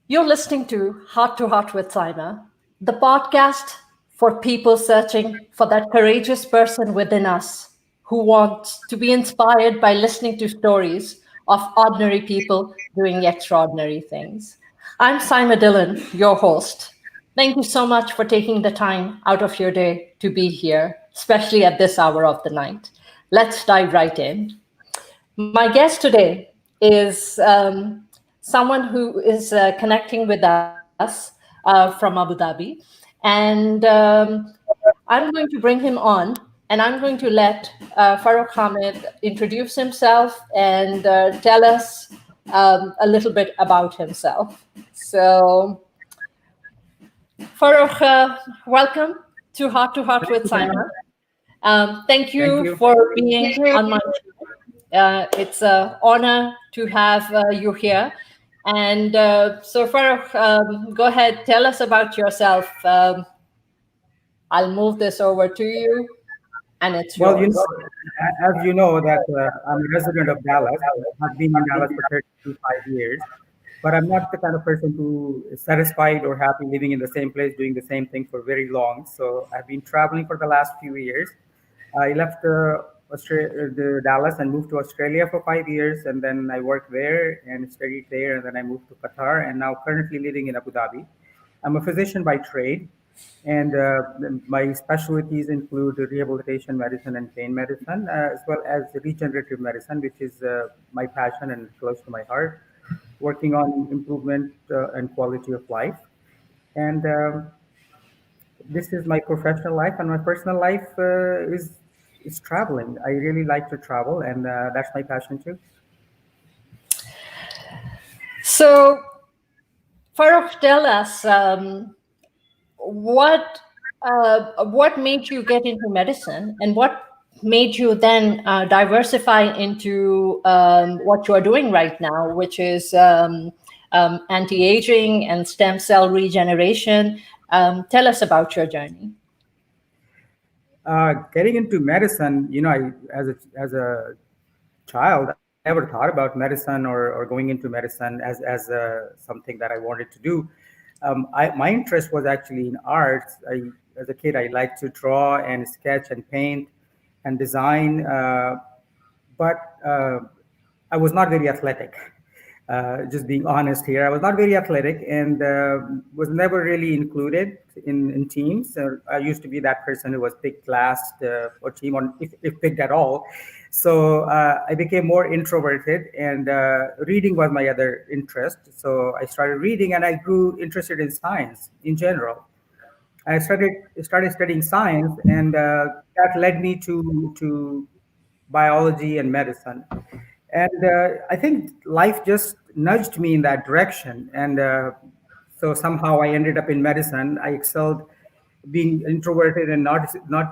You're listening to Heart with Saima, the podcast for people searching for that courageous person within us who wants to be inspired by listening to stories of ordinary people doing extraordinary things. I'm Saima Dillon, your host. Thank you so much for taking the time out of your day to be here, especially at this hour of the night. Let's dive right in. My guest today is someone who is connecting with us from Abu Dhabi. And I'm going to bring him on and I'm going to let Farrukh Hamid introduce himself and tell us a little bit about himself. So, Farrukh, welcome to Heart Thank with you, Saima. Simon. Thank Thank you you. for being on my it's an honor to have you here. And so, Farrukh, go ahead, tell us about yourself. I'll move this over to you, and it's Well, yours. as you know, that I'm a resident of Dallas. I've been in Dallas for 35 years, but I'm not the kind of person who is satisfied or happy living in the same place, doing the same thing for very long. So I've been traveling for the last few years. I left the Dallas and moved to Australia for 5 years, and then I worked there and studied there, and then I moved to Qatar, and now currently living in Abu Dhabi. I'm a physician by trade, and my specialties include rehabilitation medicine and pain medicine, as well as regenerative medicine, which is my passion and close to my heart, working on improvement and quality of life. And this is my professional life, and my personal life is traveling. I really like to travel, and that's my passion too. So, Farrukh, tell us what what made you get into medicine, and what made you then diversify into what you are doing right now, which is anti-aging and stem cell regeneration. Tell us about your journey. Getting into medicine, as a child, I never thought about medicine or going into medicine as something that I wanted to do. My interest was actually in arts. As a kid, I liked to draw and sketch and paint and design, but I was not very athletic. Just being honest here, I was not very athletic and was never really included in teams. I used to be that person who was picked last or team on if picked at all. So I became more introverted, and reading was my other interest. So I started reading, and I grew interested in science in general. I started studying science, and that led me to biology and medicine. And I think life just nudged me in that direction. And so somehow I ended up in medicine. I excelled being introverted and not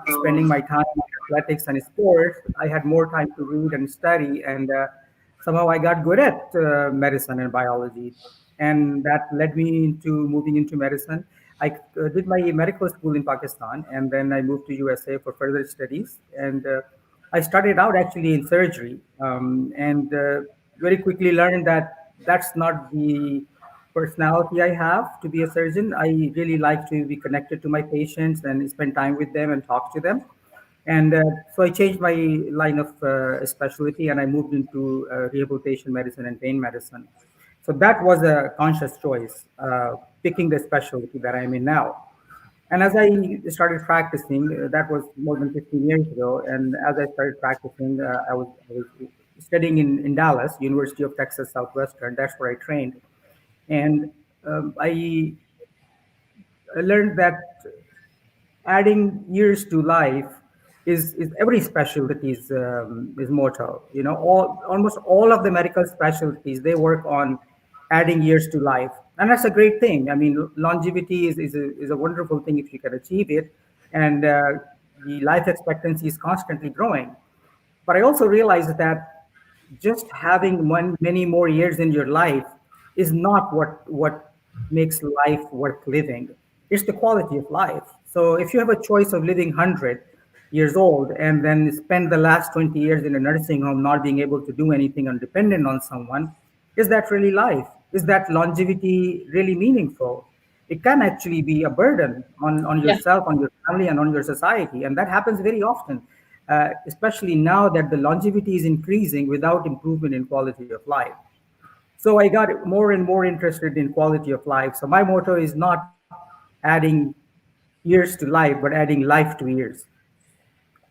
spending my time on athletics and sports. I had more time to read and study, and somehow I got good at medicine and biology, and that led me into moving into medicine. I did my medical school in Pakistan, and then I moved to USA for further studies. And I started out actually in surgery, and very quickly learned that that's not the personality I have to be a surgeon. I really like to be connected to my patients and spend time with them and talk to them. And so I changed my line of specialty, and I moved into rehabilitation medicine and pain medicine. So that was a conscious choice, picking the specialty that I'm in now. And as I started practicing, that was more than 15 years ago. And as I started practicing, I was studying in Dallas, University of Texas Southwestern. That's where I trained. And I learned that adding years to life is every specialty is mortal. Almost all of the medical specialties, they work on adding years to life, and that's a great thing. I mean, longevity is a wonderful thing if you can achieve it, and the life expectancy is constantly growing. But I also realized that just having many more years in your life is not what makes life worth living. It's the quality of life. So if you have a choice of living 100 years old and then spend the last 20 years in a nursing home not being able to do anything and dependent on someone, is that really life? is that longevity really meaningful? It can actually be a burden on Yeah. yourself, on your family, and on your society. And that happens very often, especially now that the longevity is increasing without improvement in quality of life. So I got more and more interested in quality of life. So my motto is not adding years to life, but adding life to years.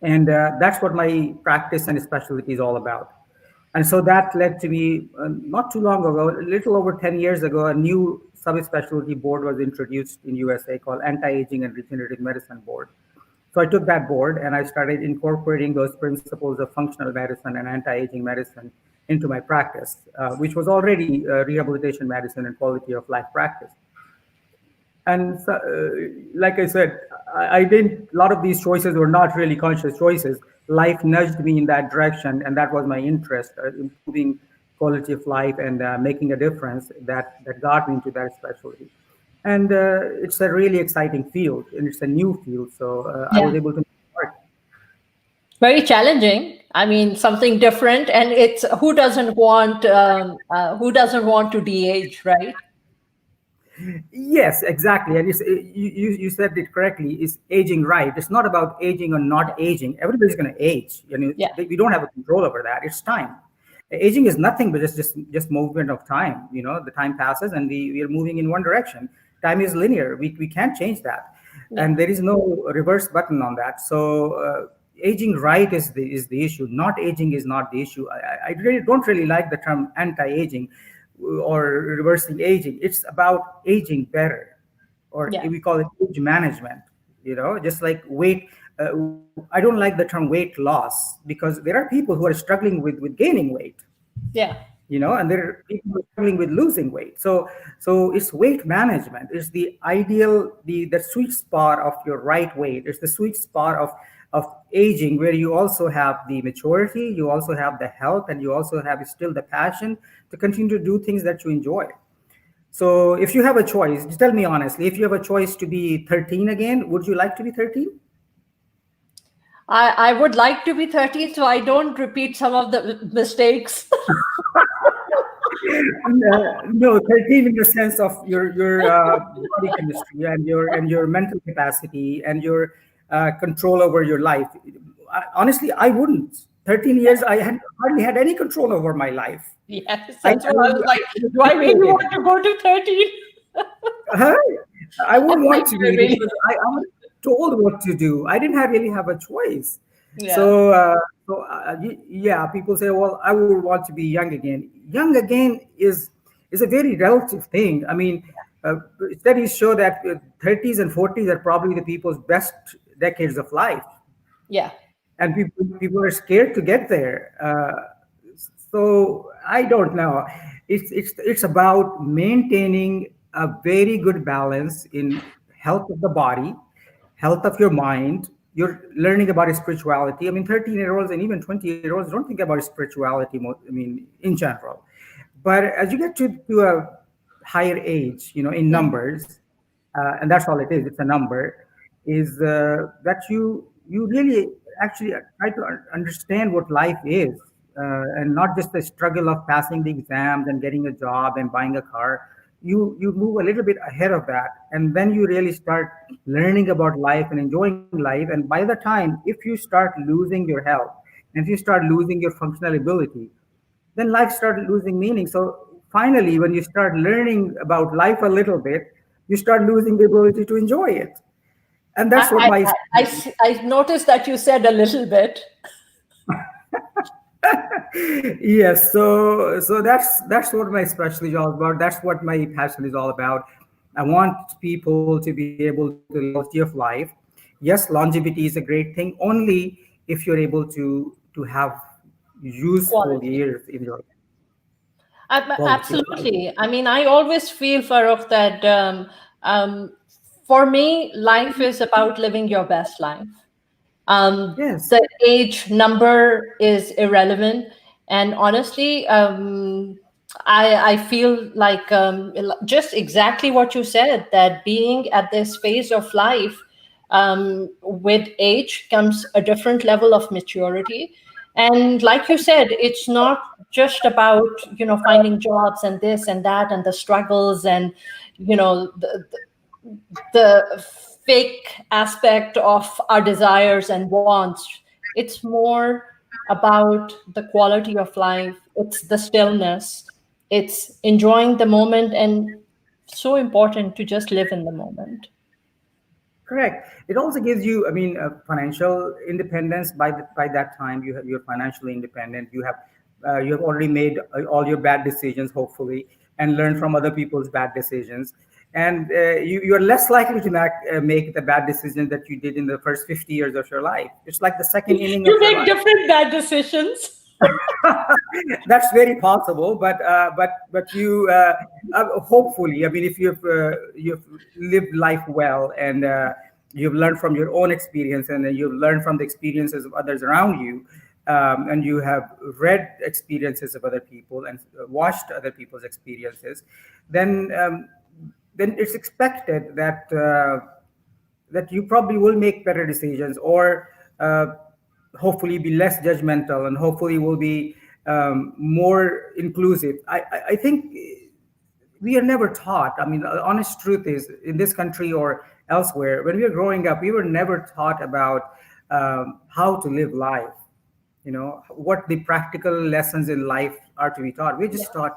And that's what my practice and specialty is all about. And so that led to me, not too long ago, a little over 10 years ago, a new subspecialty board was introduced in USA called Antiaging and Regenerative Medicine Board. So I took that board and I started incorporating those principles of functional medicine and anti-aging medicine into my practice, which was already rehabilitation medicine and quality of life practice. And so, like I said, I didn't. A lot of these choices were not really conscious choices. Life nudged me in that direction, and that was my interest, improving quality of life and making a difference. That got me into that specialty. And it's a really exciting field, and it's a new field. So I Yeah. was able to work. Very challenging. I mean, something different, and it's who doesn't want to de-age, right? Yes, exactly. And you said it correctly. It's aging right. It's not about aging or not aging. Everybody's going to age. Yeah. We don't have a control over that. It's time. Aging is nothing but just movement of time. The time passes and we are moving in one direction. Time is linear. We can't change that, Yeah. and there is no reverse button on that. So aging right is the issue. Not aging is not the issue. I really don't really like the term anti-aging or reversing aging. It's about aging better, or Yeah. we call it age management. Just like weight. I don't like the term weight loss because there are people who are struggling with gaining weight, Yeah. and there are people who are struggling with losing weight. So it's weight management. It's the ideal, the sweet spot of your right weight. It's the sweet spot of aging, where you also have the maturity, you also have the health, and you also have still the passion to continue to do things that you enjoy. So if you have a choice, just tell me honestly, if you have a choice to be 13 again, would you like to be 13? I would like to be 13 so I don't repeat some of the mistakes. No, 13 in the sense of your body chemistry and your mental capacity and your control over your life. Honestly, I wouldn't. 13 years, I had hardly had any control over my life. Yes, I, that's I what I was, was I like. was Do I really frustrated. want to go to 13? Huh? I wouldn't Like, want to be really? because I was told what to do. I didn't really have a choice. Yeah. So yeah, people say, well, I would want to be young again. Young again is a very relative thing. I mean, uh, studies show that 30s and 40s are probably the people's best decades of life, Yeah. and people are scared to get there. So I don't know. It's about maintaining a very good balance in health of the body, health of your mind. You're learning about spirituality. I mean, 13-year-olds and even 20-year-olds don't think about spirituality. I mean, in general, but as you get to a higher age, in Mm. numbers, and that's all it is. It's a number. Is that you really actually try to understand what life is, and not just the struggle of passing the exams and getting a job and buying a car. You move a little bit ahead of that, and then you really start learning about life and enjoying life. And by the time, if you start losing your health, and if you start losing your functional ability, then life started losing meaning. So finally, when you start learning about life a little bit, you start losing the ability to enjoy it. And that's what my I noticed that you said a little bit. yes. So that's what my specialty is all about. That's what my passion is all about. I want people to be able to live quality of life. Yes, longevity is a great thing only if you're able to have useful Quality. years in your quality of life. Absolutely. I mean, I always feel, Farrukh, that um, for me, life is about living your best life. Yes. The age number is irrelevant. And honestly, I feel like just exactly what you said, that being at this phase of life, with age comes a different level of maturity. And like you said, it's not just about, finding jobs and this and that and the struggles and, the fake aspect of our desires and wants. It's more about the quality of life, it's the stillness, it's enjoying the moment, and so important to just live in the moment. Correct. It also gives you, I mean, financial independence. By that time, you're financially independent. You have already made all your bad decisions, hopefully, and learned from other people's bad decisions. And you're less likely to make the bad decisions that you did in the first 50 years of your life. It's like the second inning of You your make life. different bad decisions. That's very possible, but you hopefully, I mean, if you've lived life well and you've learned from your own experience and then you've learned from the experiences of others around you, and you have read experiences of other people and watched other people's experiences, then then it's expected that you probably will make better decisions or hopefully be less judgmental and hopefully will be more inclusive. I think we are never taught. I mean, the honest truth is, in this country or elsewhere, when we were growing up, we were never taught about how to live life. You know, what the practical lessons in life are to be taught. We're just taught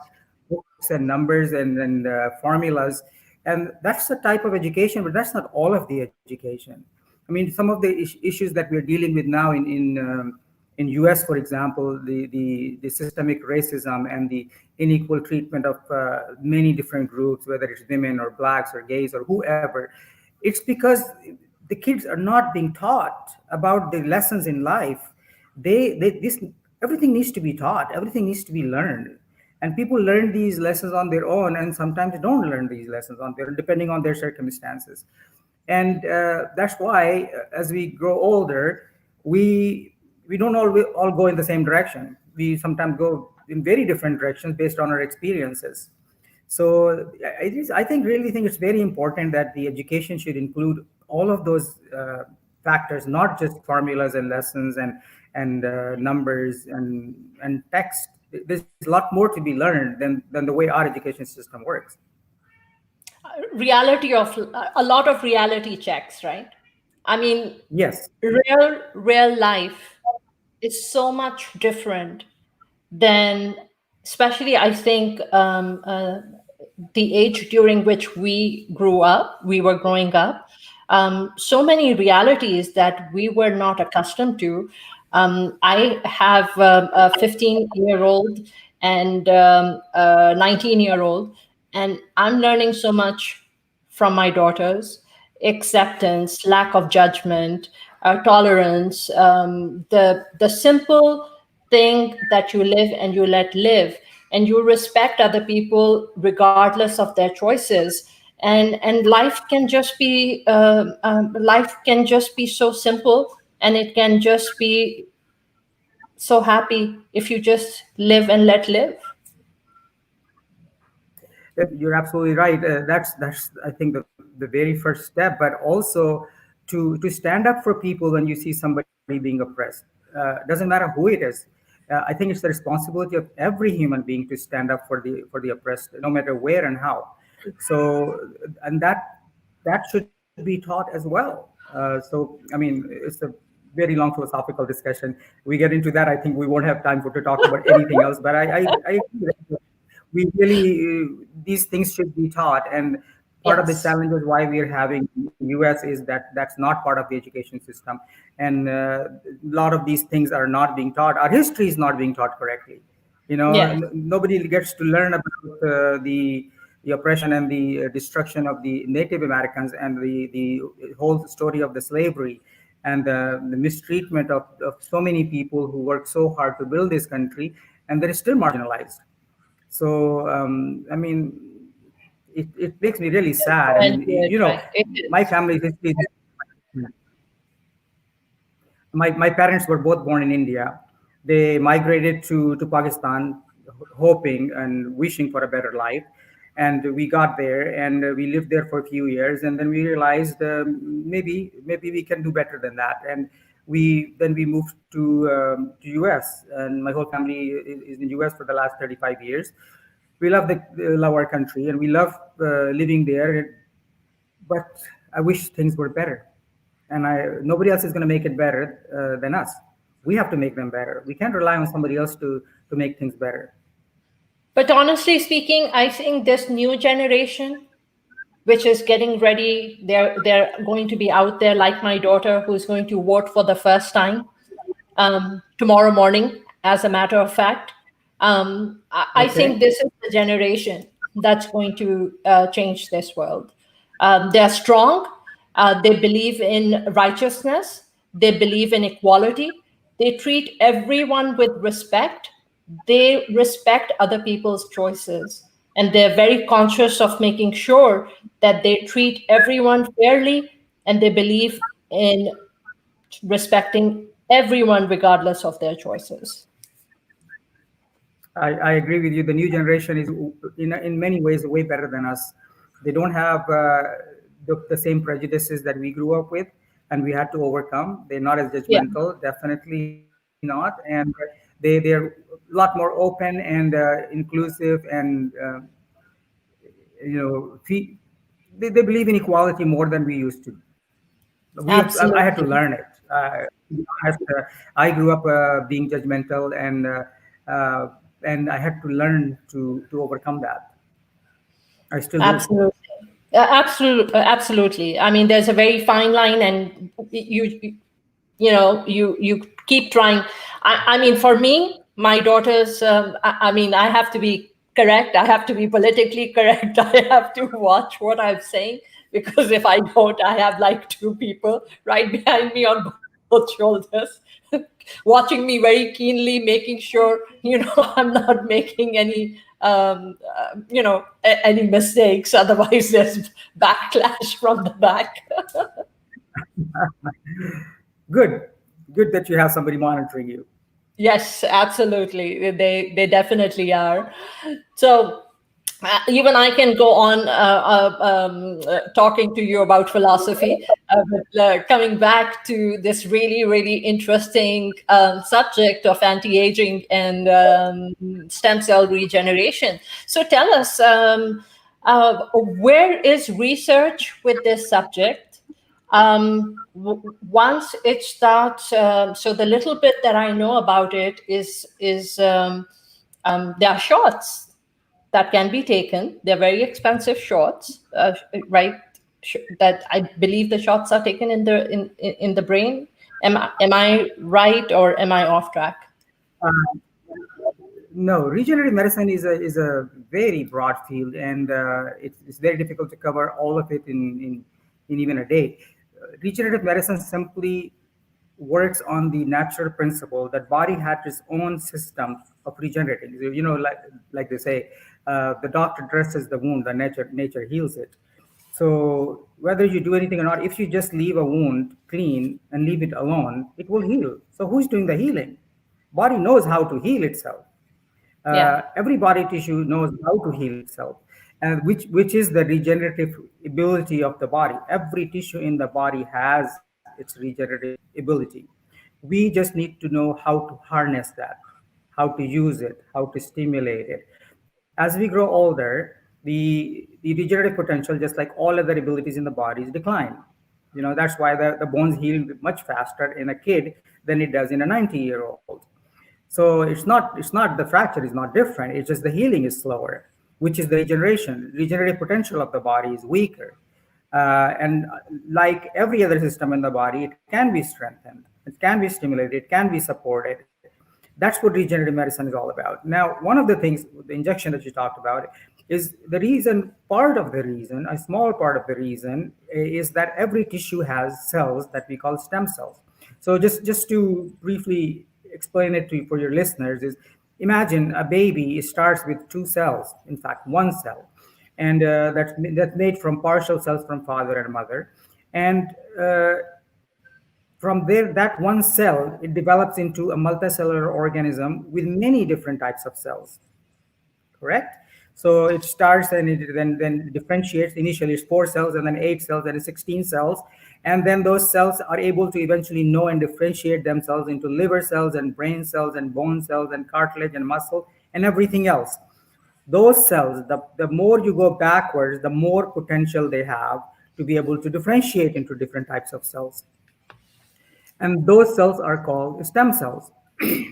books and numbers and formulas, and that's the type of education, but that's not all of the education. I mean, some of the issues that we're dealing with now in US, for example, the systemic racism and the unequal treatment of many different groups, whether it's women or blacks or gays or whoever. It's because the kids are not being taught about the lessons in life. They this Everything needs to be taught, everything needs to be learned, and people learn these lessons on their own and sometimes don't learn these lessons on their own depending on their circumstances. And that's why as we grow older, we don't all go in the same direction. We sometimes go in very different directions based on our experiences. So I think really think it's very important that the education should include all of those factors, not just formulas and lessons and numbers and text. There's a lot more to be learned than the way our education system works. Reality of a lot of reality checks, right? I mean, Yes. real life is so much different than, especially I think, the age during which we were growing up. So many realities that we were not accustomed to. I have a 15-year-old and a 19-year-old, and I'm learning so much from my daughters: acceptance, lack of judgment, tolerance, the simple thing that you live and you let live, and you respect other people regardless of their choices. And life can just be so simple, and it can just be so happy if you just live and let live. You're absolutely right. That's I think the very first step, but also to stand up for people when you see somebody being oppressed. Doesn't matter who it is. I think it's the responsibility of every human being to stand up for the oppressed, no matter where and how. So, and that should be taught as well. So, I mean, it's a very long philosophical discussion. We get into that. I think we won't have time to talk about anything else. But I agree that we really these things should be taught, and part of the Yes. challenges why we are having in US is that that's not part of the education system, and a lot of these things are not being taught. Our history is not being taught correctly. You know, Yes. nobody gets to learn about the oppression and the destruction of the Native Americans and the whole story of the slavery and the mistreatment of so many people who worked so hard to build this country, and they're still marginalized. So, I mean, it makes me really sad. I And mean, do it you know, right. It my is. family history. My parents were both born in India. They migrated to Pakistan, hoping and wishing for a better life. And we got there, and we lived there for a few years, and then we realized maybe we can do better than that. And we moved to US, and my whole family is in US for the last 35 years. We love our country, and we love living there. But I wish things were better, and nobody else is going to make it better than us. We have to make them better. We can't rely on somebody else to make things better. But honestly speaking, I think this new generation, which is getting ready, they're going to be out there, like my daughter, who's going to vote for the first time tomorrow morning, as a matter of fact. I think Okay. this is the generation that's going to change this world. They're strong. They believe in righteousness. They believe in equality. They treat everyone with respect. They respect other people's choices. And they're very conscious of making sure that they treat everyone fairly, and they believe in respecting everyone regardless of their choices. I agree with you. The new generation is, in many ways, way better than us. They don't have the same prejudices that we grew up with, and we had to overcome. They're not as Yeah, judgmental, definitely not, and they're a lot more open and inclusive, and they believe in equality more than we used to. I had to absolutely. learn it. To be honest, I grew up being judgmental, uh, and I had to learn to overcome that. I still do. Absolutely. Absolutely. I mean, there's a very fine line, and you keep trying. I mean, for me, my daughters. I mean, I have to be correct. I have to be politically correct. I have to watch what I'm saying, because if I don't, I have like two people right behind me on both shoulders, watching me very keenly, making sure I'm not making any any mistakes. Otherwise, there's backlash from the back. Good, good that you have somebody monitoring you. Yes, absolutely. They definitely are. So even I can go on talking to you about philosophy, but coming back to this really, really interesting subject of anti-aging and stem cell regeneration. So tell us, where is research with this subject? Once it starts, so the little bit that I know about it is there are shots that can be taken. They're very expensive shots, right? That I believe the shots are taken in the brain. Am I right, or am I off track? No, regenerative medicine is a very broad field, and it's very difficult to cover all of it in even a day. Regenerative medicine simply works on the natural principle that body has its own system of regenerating. Like they say, the doctor dresses the wound, the nature heals it. So whether you do anything or not, if you just leave a wound clean and leave it alone, it will heal. So who's doing the healing? Body knows how to heal itself. Yeah, Every body tissue knows how to heal itself, and which is the regenerative ability of the body. Every tissue in the body has its regenerative ability. We just need to know how to harness that, how to use it, how to stimulate it. As we grow older, the regenerative potential, just like all other abilities in the bodies, decline. That's why the bones heal much faster in a kid than it does in a 90-year-old. So it's not the fracture is not different. It's just the healing is slower, which is the regeneration. Regenerative potential of the body is weaker, and like every other system in the body, it can be strengthened, it can be stimulated, it can be supported. That's what regenerative medicine is all about. Now, one of the things, the injection that you talked about, is the reason. Part of the reason, a small part of the reason, is that every tissue has cells that we call stem cells. So just to briefly explain it to you, for your listeners, is imagine a baby starts with two cells, in fact one cell, and that's made from partial cells from father and mother, and from there, that one cell, it develops into a multicellular organism with many different types of cells, correct? So it starts and it then differentiates. Initially it's 4 cells and then 8 cells and then 16 cells. And then those cells are able to eventually know and differentiate themselves into liver cells and brain cells and bone cells and cartilage and muscle and everything else. Those cells, the more you go backwards, the more potential they have to be able to differentiate into different types of cells. And those cells are called stem cells,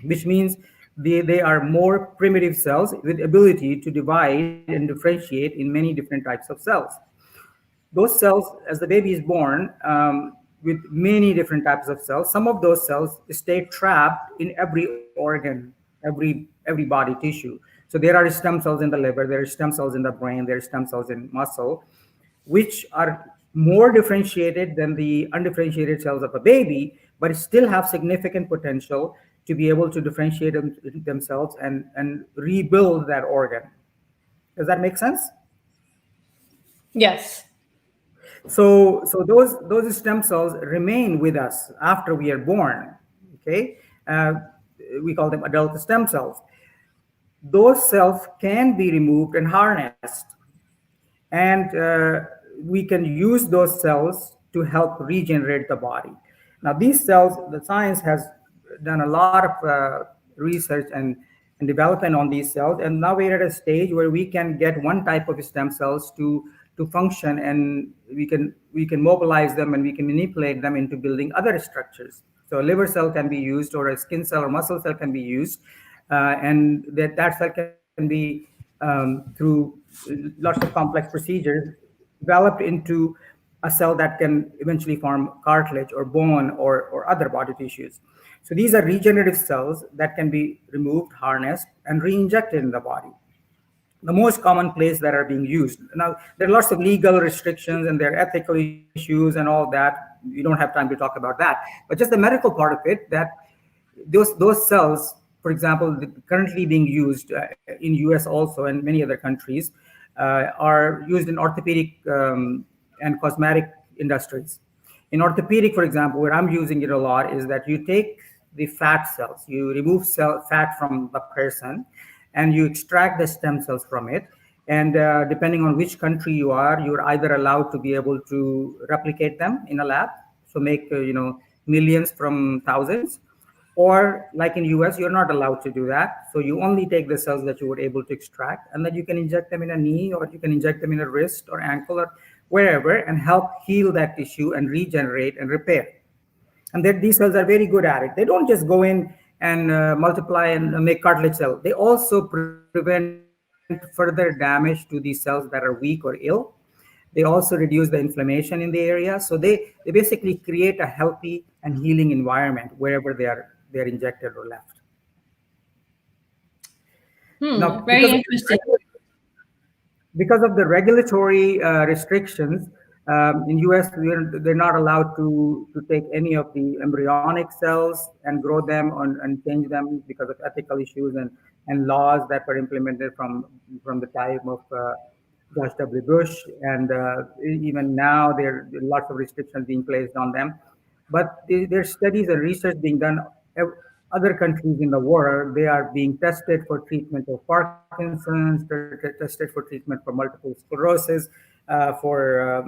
which means they are more primitive cells with ability to divide and differentiate in many different types of cells. Those cells, as the baby is born, with many different types of cells, some of those cells stay trapped in every organ, every body tissue. So there are stem cells in the liver, there are stem cells in the brain, there are stem cells in muscle, which are more differentiated than the undifferentiated cells of a baby, but still have significant potential to be able to differentiate themselves and rebuild that organ. Does that make sense? Yes. So those stem cells remain with us after we are born. Okay, we call them adult stem cells. Those cells can be removed and harnessed, and we can use those cells to help regenerate the body. Now, these cells, the science has done a lot of research and development on these cells, and now we're at a stage where we can get one type of stem cells to function, and we can mobilize them and we can manipulate them into building other structures. So a liver cell can be used, or a skin cell or muscle cell can be used, and that cell can be through lots of complex procedures developed into a cell that can eventually form cartilage or bone or other body tissues. So these are regenerative cells that can be removed, harnessed, and re-injected in the body. The most common place that are being used. Now, there are lots of legal restrictions and there are ethical issues and all that. We don't have time to talk about that. But just the medical part of it, that those cells, for example, currently being used in US also and many other countries, are used in orthopedic and cosmetic industries. In orthopedic, for example, where I'm using it a lot is that you take the fat cells, you remove fat from the person, and you extract the stem cells from it. And depending on which country you are, you're either allowed to be able to replicate them in a lab, so make millions from thousands, or like in US, you're not allowed to do that. So you only take the cells that you were able to extract, and then you can inject them in a knee, or you can inject them in a wrist or ankle or wherever, and help heal that tissue and regenerate and repair. And that these cells are very good at it. They don't just go in and multiply and make cartilage cells. They also prevent further damage to these cells that are weak or ill. They also reduce the inflammation in the area. So they basically create a healthy and healing environment wherever they're injected or left. Now, Very interesting. because of the regulatory restrictions in US, they're not allowed to take any of the embryonic cells and grow them and change them because of ethical issues and laws that were implemented from the time of George W. Bush. And even now, there are lots of restrictions being placed on them. But there's studies and research being done. Other countries in the world, they are being tested for treatment of Parkinson's, they're tested for treatment for multiple sclerosis, for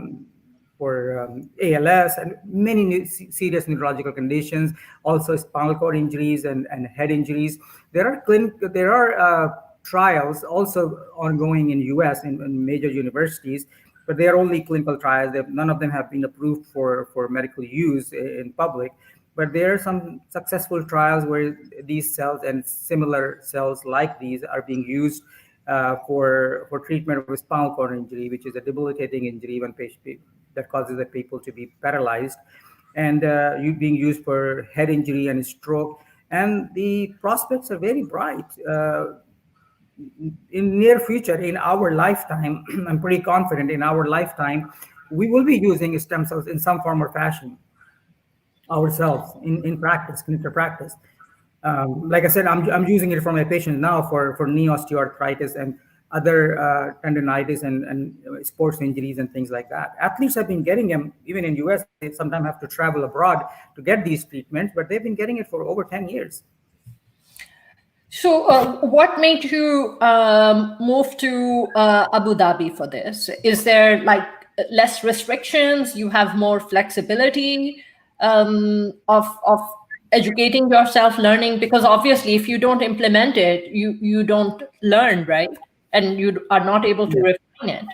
ALS, and many serious neurological conditions, also spinal cord injuries and head injuries. There are trials also ongoing in US in major universities, but they are only clinical trials. None of them have been approved for medical use in public. But there are some successful trials where these cells and similar cells like these are being used for treatment of spinal cord injury, which is a debilitating injury that causes the people to be paralyzed, and being used for head injury and stroke. And the prospects are very bright. In near future, in our lifetime, I'm pretty confident in our lifetime, we will be using stem cells in some form or fashion ourselves in practice, clinical practice. Like I said, I'm using it for my patients now for knee osteoarthritis and other tendonitis and sports injuries and things like that. Athletes have been getting them, even in US, they sometimes have to travel abroad to get these treatments, but they've been getting it for over 10 years. So, what made you move to Abu Dhabi for this? Is there like less restrictions? You have more flexibility of educating yourself, learning? Because obviously, if you don't implement it, you don't learn, right? And you are not able to Yeah. refine it.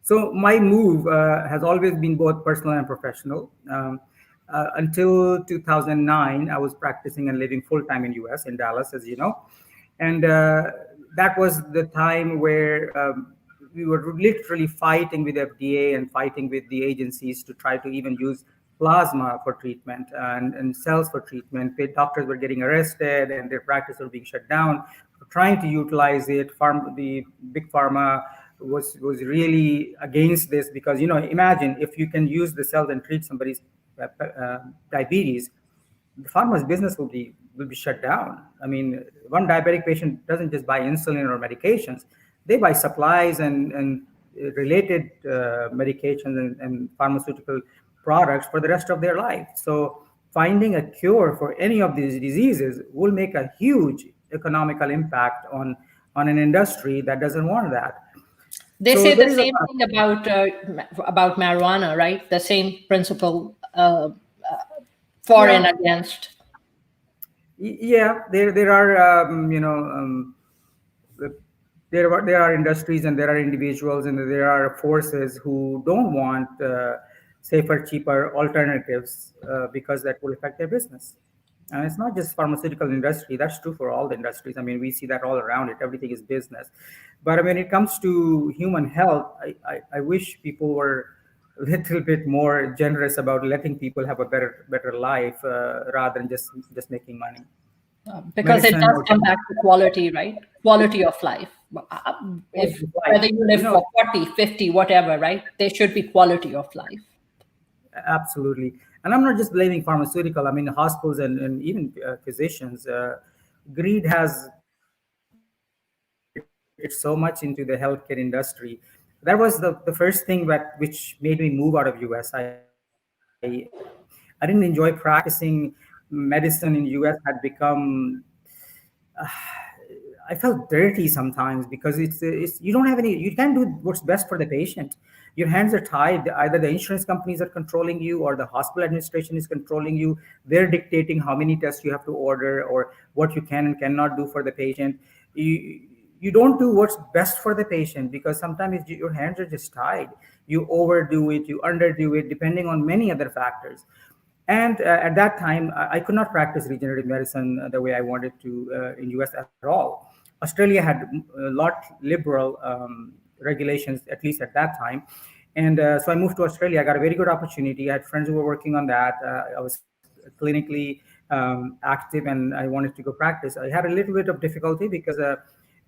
So my move has always been both personal and professional. Until 2009, I was practicing and living full time in US in Dallas, as you know, and that was the time where we were literally fighting with FDA and fighting with the agencies to try to even use plasma for treatment and cells for treatment. Doctors were getting arrested and their practice were being shut down. For trying to utilize it, the big pharma was really against this because imagine if you can use the cells and treat somebody's diabetes, the pharma's business will be shut down. I mean, one diabetic patient doesn't just buy insulin or medications; they buy supplies and related medications and pharmaceutical products for the rest of their life. So, finding a cure for any of these diseases will make a huge economical impact on an industry that doesn't want that. They So say there the is a same lot. thing about marijuana, right? The same principle for and Yeah, against. yeah. There are there are industries and there are individuals and there are forces who don't want safer, cheaper alternatives because that will affect their business. And it's not just pharmaceutical industry. That's true for all the industries. I mean, we see that all around it. Everything is business. But when it comes to human health, I wish people were a little bit more generous about letting people have a better life rather than just making money. Because it Medicine does or come back to quality, right? Quality of life. If quality of life. whether you live for 40, 50, whatever, right? There should be quality of life. Absolutely. And I'm not just blaming pharmaceutical. I mean, hospitals and even physicians. Greed has crept so much into the healthcare industry. That was the first thing which made me move out of US. I didn't enjoy practicing medicine in US. Had become I felt dirty sometimes because it's you don't have any, you can't do what's best for the patient. Your hands are tied. Either the insurance companies are controlling you or the hospital administration is controlling you. They're dictating how many tests you have to order or what you can and cannot do for the patient. You don't do what's best for the patient because sometimes your hands are just tied. You overdo it, you underdo it, depending on many other factors. And at that time, I could not practice regenerative medicine the way I wanted to in US at all. Australia had a lot liberal regulations, at least at that time. And so I moved to Australia. I got a very good opportunity. I had friends who were working on that. I was clinically active and I wanted to go practice. I had a little bit of difficulty because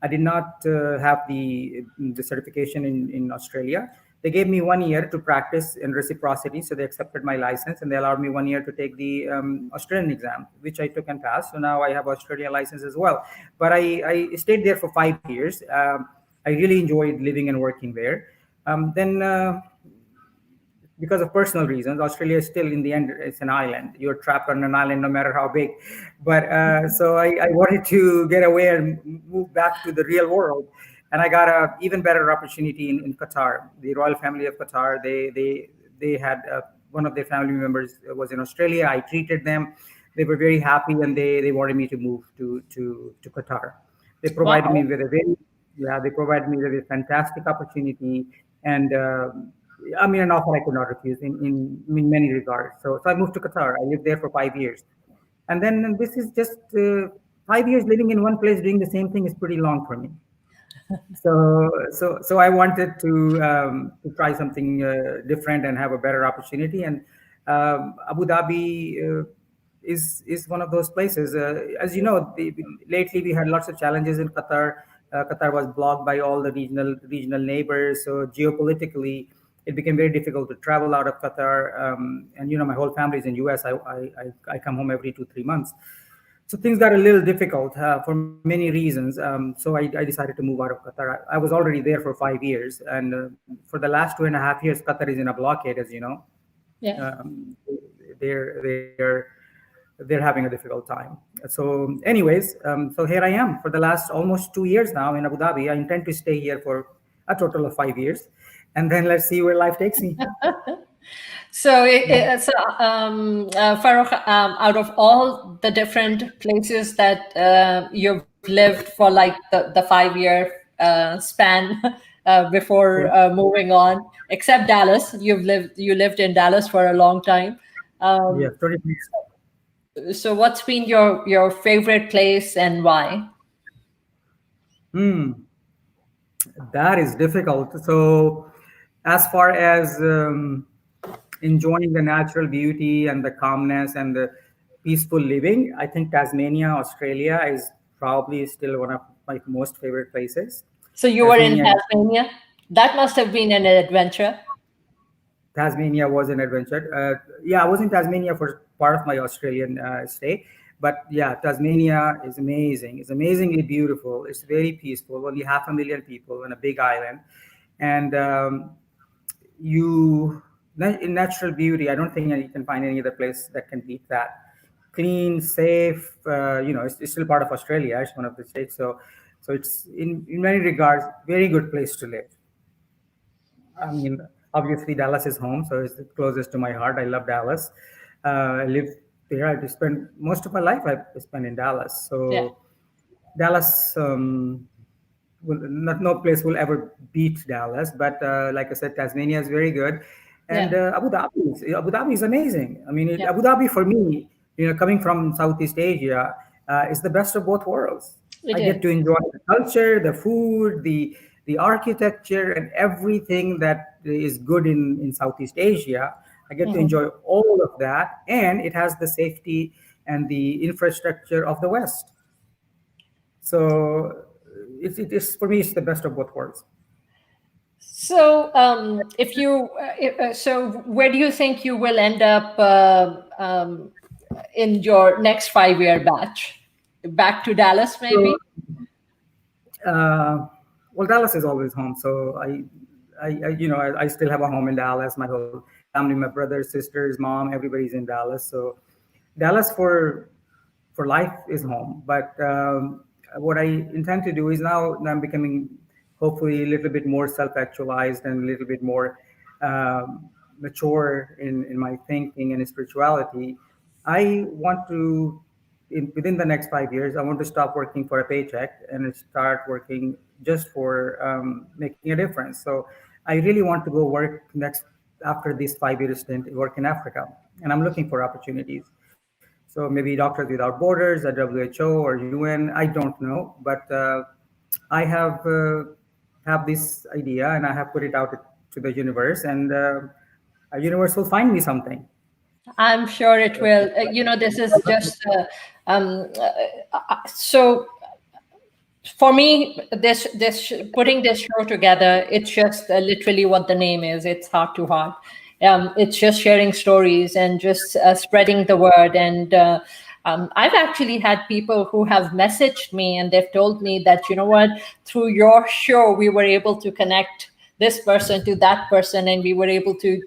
I did not have the certification in Australia. They gave me 1 year to practice in reciprocity, so they accepted my license and they allowed me 1 year to take the Australian exam, which I took and passed. So now I have Australian license as well. But I stayed there for 5 years. I really enjoyed living and working there. Then because of personal reasons, Australia is still in the end it's an island. You're trapped on an island no matter how big. But so I wanted to get away and move back to the real world, and I got a even better opportunity in Qatar. The royal family of Qatar, they had one of their family members was in Australia. I treated them. They were very happy, and they wanted me to move to Qatar. They provided me Wow. with a very yeah, they provided me with a fantastic opportunity and I mean, an offer I could not refuse in many regards. So I moved to Qatar. I lived there for 5 years. And then this is just 5 years living in one place doing the same thing is pretty long for me. So I wanted to try something different and have a better opportunity. And Abu Dhabi is one of those places. As you know, lately we had lots of challenges in Qatar. Qatar was blocked by all the regional neighbors. So geopolitically, it became very difficult to travel out of Qatar. And my whole family is in US. I come home every 2 3 months. So things got a little difficult for many reasons. So I decided to move out of Qatar. I was already there for 5 years, and for the last 2.5 years, Qatar is in a blockade, as you know. Yeah. Um, they're they're having a difficult time. So, anyways, so here I am for the last almost 2 years now in Abu Dhabi. I intend to stay here for a total of 5 years, and then let's see where life takes me. So, Farrukh, out of all the different places that you've lived for like the 5 year span before Okay. moving on, except Dallas, you lived in Dallas for a long time. Yeah, Um, 30 minutes. so, what's been your favorite place and why? Hmm, that is difficult. So, as far as enjoying the natural beauty and the calmness and the peaceful living, I think Tasmania, Australia, is probably still one of my most favorite places. So, you were in Tasmania, Tasmania. That must have been an adventure. Tasmania was an adventure. Yeah, I was in Tasmania for part of my Australian stay, but yeah, Tasmania is amazing. It's amazingly beautiful. It's very peaceful. Only 500,000 people on a big island, and in natural beauty. I don't think you can find any other place that can beat that. Clean, safe. It's still part of Australia. It's one of the states, so it's in many regards very good place to live. I mean, obviously Dallas is home, so it's the closest to my heart. I love Dallas. I live there. I spent most of my life I spent in Dallas. Yeah, So Dallas, no place will ever beat Dallas. But like I said, Tasmania is very good, and yeah, Abu Dhabi is amazing. I mean, yeah. Abu Dhabi for me, coming from Southeast Asia, is the best of both worlds. It I get is. to enjoy the culture, the food, the architecture, and everything that is good in Southeast Asia. I get to Mhm. enjoy all of that, and it has the safety and the infrastructure of the West. So it is for me. It's the best of both worlds. So, if you, so where do you think you will end up in your next 5 year batch? Back to Dallas, So, maybe? well, Dallas is always home. So I still have a home in Dallas. My whole family, my brothers, sisters, mom, everybody's in Dallas. So Dallas for life is home. But what I intend to do is now I'm becoming hopefully a little bit more self-actualized and a little bit more mature in my thinking and spirituality. I want to, within the next 5 years, I want to stop working for a paycheck and start working just for making a difference. So I really want to go work next after this 5 year stint, work in Africa, and I'm looking for opportunities. So maybe Doctors Without Borders, or WHO, or UN. I don't know, but I have this idea, and I have put it out to the universe, and a universe will find me something. I'm sure it will. This is just so for me, this putting this show together, it's just literally what the name is. It's heart to heart. It's just sharing stories and just spreading the word. And I've actually had people who have messaged me and they've told me that, you know what, through your show we were able to connect this person to that person, and we were able to,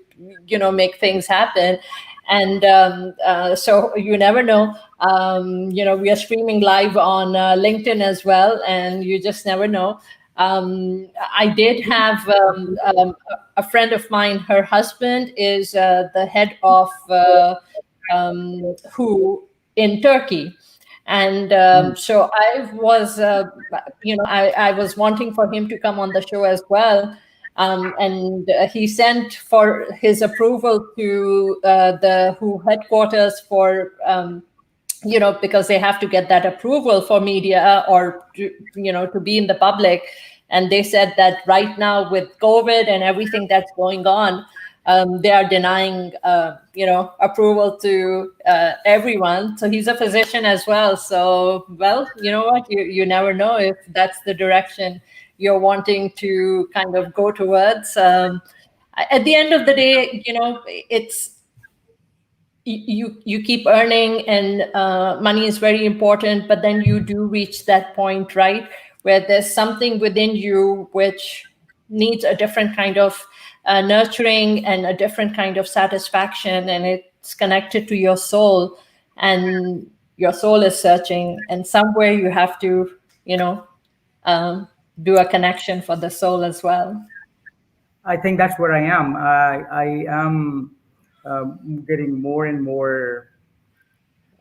make things happen. And so you never know. We are streaming live on LinkedIn as well, and you just never know. I did have a friend of mine. Her husband is the head of WHO in Turkey. And Mm. so I was, I was wanting for him to come on the show as well. And he sent for his approval to the WHO headquarters for, because they have to get that approval for media or, to be in the public. And they said that right now with COVID and everything that's going on, they are denying, approval to everyone. So he's a physician as well. So, well, you know what? You never know if that's the direction you're wanting to kind of go towards. At the end of the day, it's you keep earning, and money is very important, but then you do reach that point, right, where there's something within you which needs a different kind of nurturing and a different kind of satisfaction, and it's connected to your soul. and your soul is searching, and somewhere you have to, you know, um, do a connection for the soul as well. I think that's where I am. I am getting more and more.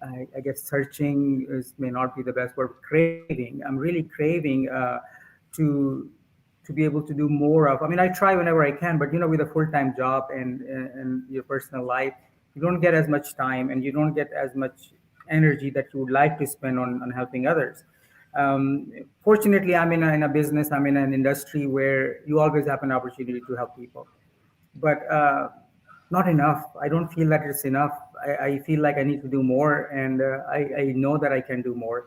I guess searching is may not be the best word. Craving. I'm really craving to to be able to do more of. I mean, I try whenever I can, but with a full time job and your personal life, you don't get as much time and you don't get as much energy that you would like to spend on helping others. Fortunately, I'm in a business. I'm in an industry where you always have an opportunity to help people, but not enough. I don't feel that it's enough. I feel like I need to do more, and I know that I can do more.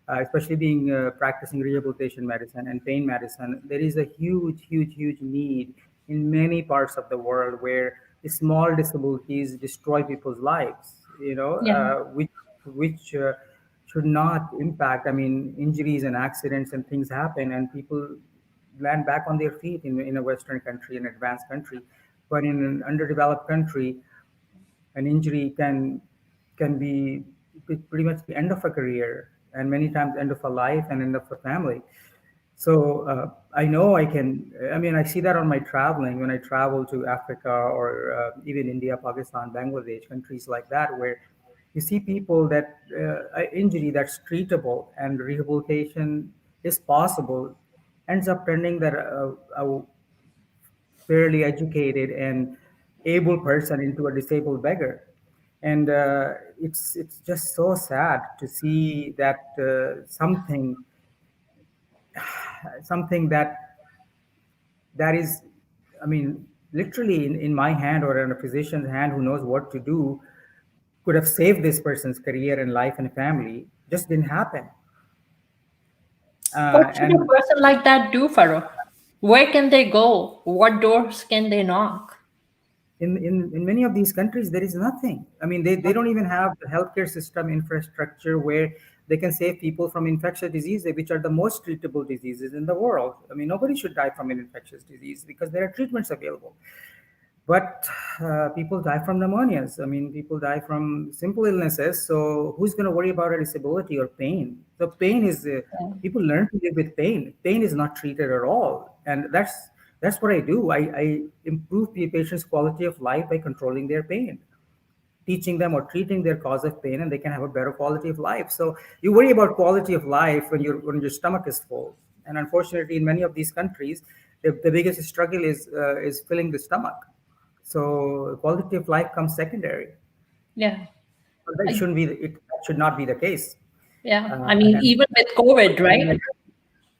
Especially being practicing rehabilitation medicine and pain medicine, there is a huge, huge, huge need in many parts of the world where small disabilities destroy people's lives. Yeah. Which should not impact. I mean, injuries and accidents and things happen, and people land back on their feet in a Western country, an advanced country. But in an underdeveloped country, an injury can be pretty much the end of a career, and many times end of a life and end of a family. So I know I can. I mean, I see that on my traveling when I travel to Africa or even India, Pakistan, Bangladesh, countries like that, where you see people that injury that's treatable and rehabilitation is possible ends up turning that a fairly educated and able person into a disabled beggar. And it's just so sad to see that something that is, I mean, literally in my hand or in a physician's hand who knows what to do, could have saved this person's career and life and family, just didn't happen. What should a And person like that do, Farrukh? Where can they go? What doors can they knock? in many of these countries, there is nothing. I mean, they don't even have the healthcare system infrastructure where they can save people from infectious diseases, which are the most treatable diseases in the world. I mean, nobody should die from an infectious disease because there are treatments available. But people die from pneumonias. I mean, people die from simple illnesses. So who's going to worry about a disability or pain? So pain is people learn to live with pain. Pain is not treated at all, and that's what I do. I improve the patient's quality of life by controlling their pain, teaching them or treating their cause of pain, and they can have a better quality of life. So you worry about quality of life when your stomach is full, and unfortunately, in many of these countries, the biggest struggle is filling the stomach. So quality of life comes secondary. Yeah. But that I, shouldn't be. That should not be the case. yeah. I mean, And even with COVID, right?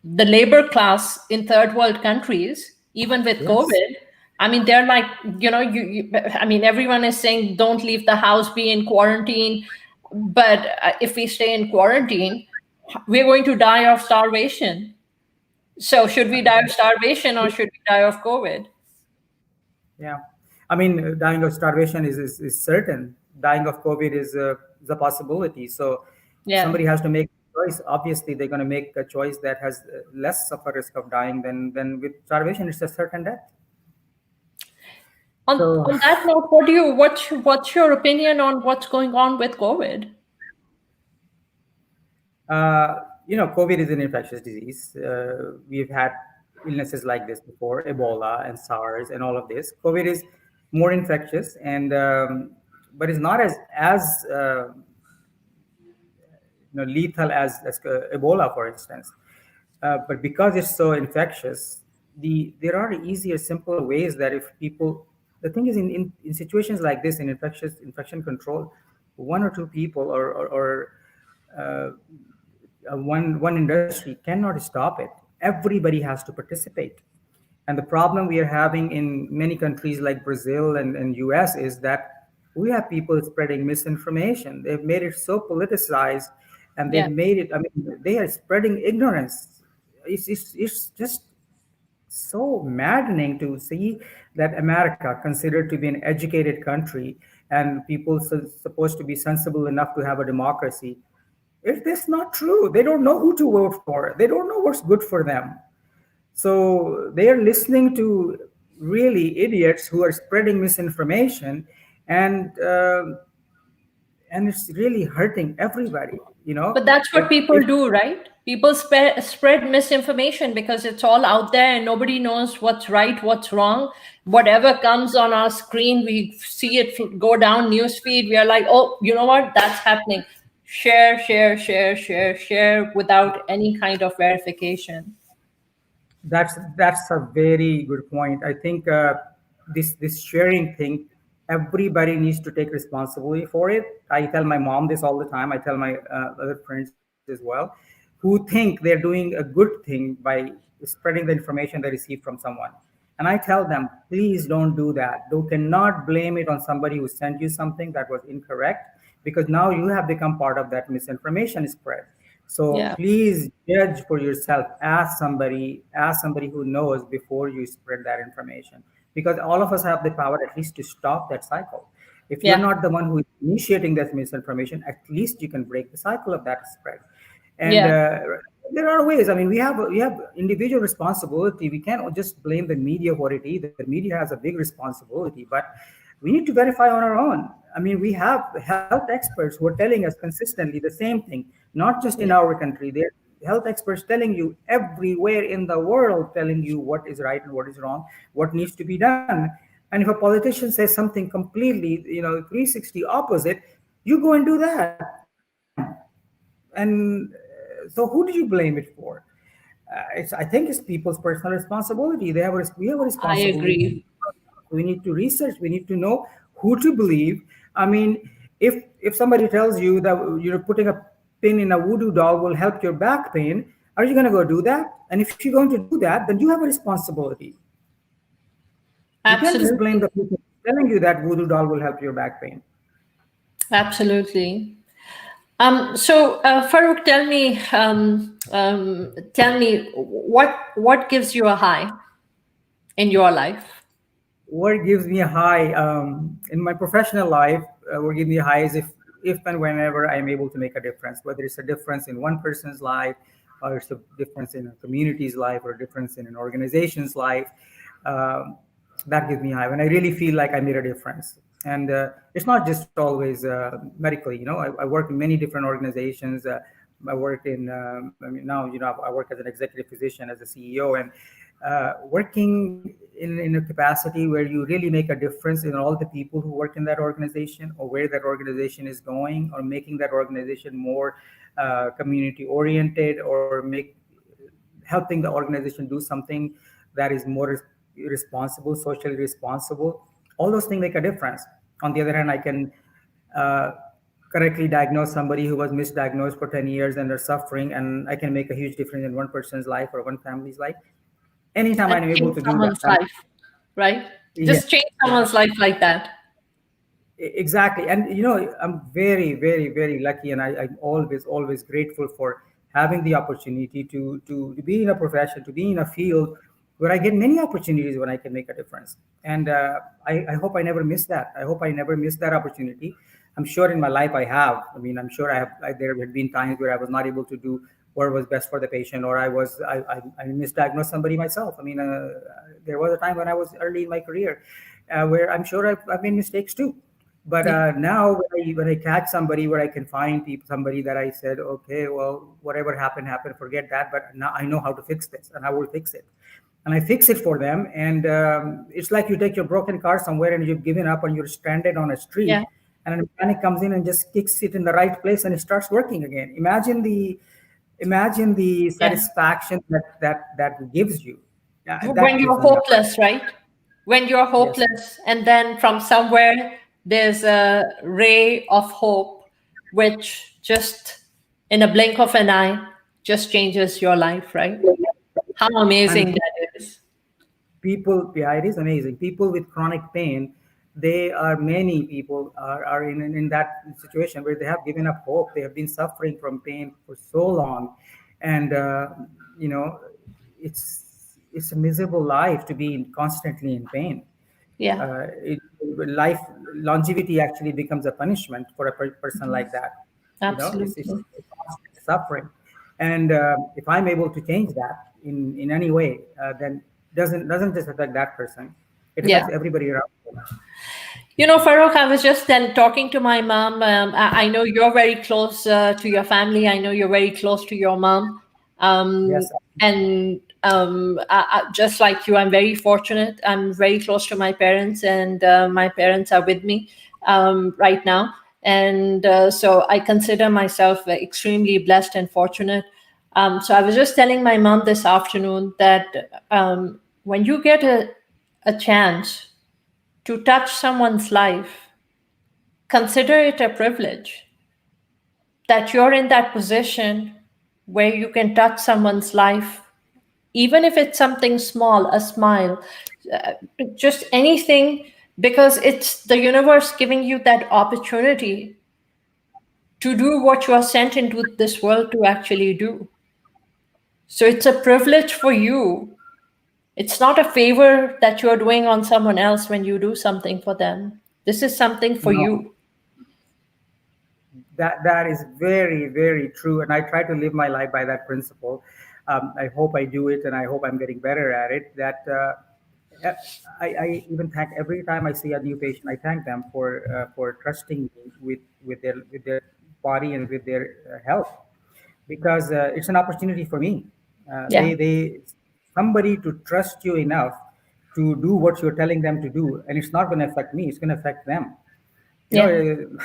The labor class in third world countries, even with yes, COVID, I mean, they're like, I mean, everyone is saying don't leave the house, be in quarantine. But if we stay in quarantine, we're going to die of starvation. So, should we die of starvation or should we die of COVID? yeah. I mean, dying of starvation is certain. Dying of COVID is a possibility. So Yeah. somebody has to make a choice. Obviously, they're going to make a choice that has less of a risk of dying than with starvation. It's a certain death. So On that note, what's your opinion on what's going on with COVID? COVID is an infectious disease. We've had illnesses like this before, Ebola and SARS and all of this. COVID is more infectious, and but it's not as lethal as Ebola, for instance. But because it's so infectious, there are easier, simpler ways that if people. The thing is, in situations like this, in infection control, one or two people or uh, one industry cannot stop it. Everybody has to participate. And the problem we are having in many countries like Brazil and US is that we have people spreading misinformation. They've made it so politicized, and they've Yeah. made it, I mean, they are spreading ignorance. It's just so maddening to see that America, considered to be an educated country and people supposed to be sensible enough to have a democracy, if that's not true, they don't know who to vote for. They don't know what's good for them. So they are listening to really idiots who are spreading misinformation, and and it's really hurting everybody. But that's what people If do, right? People spread misinformation because it's all out there and nobody knows what's right, what's wrong. Whatever comes on our screen, we see it go down news feed. We are like, oh, you know what? That's happening. Share, share, share, share, share without any kind of verification. That's a very good point. I think this sharing thing, everybody needs to take responsibility for it. I tell my mom this all the time. I tell my other friends as well, who think they're doing a good thing by spreading the information they receive from someone. And I tell them, please don't do that. You cannot blame it on somebody who sent you something that was incorrect, because now you have become part of that misinformation spread. So Yeah. please judge for yourself. Ask somebody who knows before you spread that information. Because all of us have the power at least to stop that cycle. If you're Yeah. not the one who is initiating this misinformation, at least you can break the cycle of that spread. And Yeah. there are ways. I mean, we have individual responsibility. We can't just blame the media for it either. The media has a big responsibility, but we need to verify on our own. I mean, we have health experts who are telling us consistently the same thing, not just in Yeah. our country. There are health experts telling you everywhere in the world, telling you what is right and what is wrong, what needs to be done. And if a politician says something completely, 360 opposite, you go and do that. And so who do you blame it for? I think it's people's personal responsibility. We have a I responsibility. agree. We need to research. We need to know who to believe. I mean, if somebody tells you that putting a pin in a voodoo doll will help your back pain, are you going to go do that? And if you're going to do that, then you have a responsibility. You can't just blame Absolutely. the people telling you that voodoo doll will help your back pain. Absolutely. Farrukh, tell me what gives you a high in your life? What gives me a high in my professional life, what gives me a high is if and whenever I'm able to make a difference, whether it's a difference in one person's life, or it's a difference in a community's life, or a difference in an organization's life. um, that gives me high when I really feel like I made a difference. And it's not just always medically. I work in many different organizations. I work in I mean, now I work as an executive physician, as a CEO, and working in a capacity where you really make a difference in all the people who work in that organization, or where that organization is going, or making that organization more community oriented, or helping the organization do something that is more responsible, socially responsible. All those things make a difference. On the other hand, I can uh, correctly diagnose somebody who was misdiagnosed for 10 years and they're suffering, and I can make a huge difference in one person's life or one family's life. Anytime And I'm able change to do that, someone's life, right? yeah, Just change yeah. someone's life like that. Exactly. And I'm very, very, very lucky, and I'm always grateful for having the opportunity to be in a profession, to be in a field where I get many opportunities when I can make a difference. And I hope I never miss that. I hope I never miss that opportunity. I'm sure in my life I have. I mean, I'm sure there have been times where I was not able to do what was best for the patient, or I misdiagnosed somebody myself. I mean, there was a time when I was early in my career where I'm sure I've made mistakes too. But Yeah. now when I catch somebody where I can find somebody that I said, okay, well, whatever happened, happened, forget that. But now I know how to fix this, and I will fix it. And I fix it for them. And it's like you take your broken car somewhere and you've given up and you're stranded on a Yeah. street, and a mechanic comes in and just kicks it in the right place and it starts working again. Imagine the Yeah. satisfaction that gives you. When That you're gives me a hopeless, right? When you're yes. hopeless, and then from somewhere there's a ray of hope, which just in a blink of an eye just changes your life, right? How amazing And that is. people, yeah, it is amazing. People with chronic pain, many people are in that situation where they have given up hope. They have been suffering from pain for so long. And you know it's a miserable life to be constantly in pain. Yeah, Life longevity actually becomes a punishment for a person like that. It's absolutely. constant suffering. And if I'm able to change that in any way, then doesn't just affect that person. It Yeah. affects everybody around them. Farrukh, I was just then talking to my mom. I know you're very close to your family. I know you're very close to your mom. Um, Yes. and just like you, I'm very fortunate. I'm very close to my parents, and my parents are with me right now. And so I consider myself extremely blessed and fortunate. So I was just telling my mom this afternoon that when you get a chance to touch someone's life, consider it a privilege that you're in that position where you can touch someone's life, even if it's something small, a smile, uh, just anything, because it's the universe giving you that opportunity to do what you are sent into this world to actually do. So it's a privilege for you. It's not a favor that you're doing on someone else when you do something for them. This is something for No, you. that is very, very true, and I try to live my life by that principle. I hope I do it, and I hope I'm getting better at it. That I even thank every time I see a new patient. I thank them for trusting me with their body and with their health, because it's an opportunity for me. Yeah. They somebody to trust you enough to do what you're telling them to do, and it's not going to affect me. It's going to affect them. Yeah.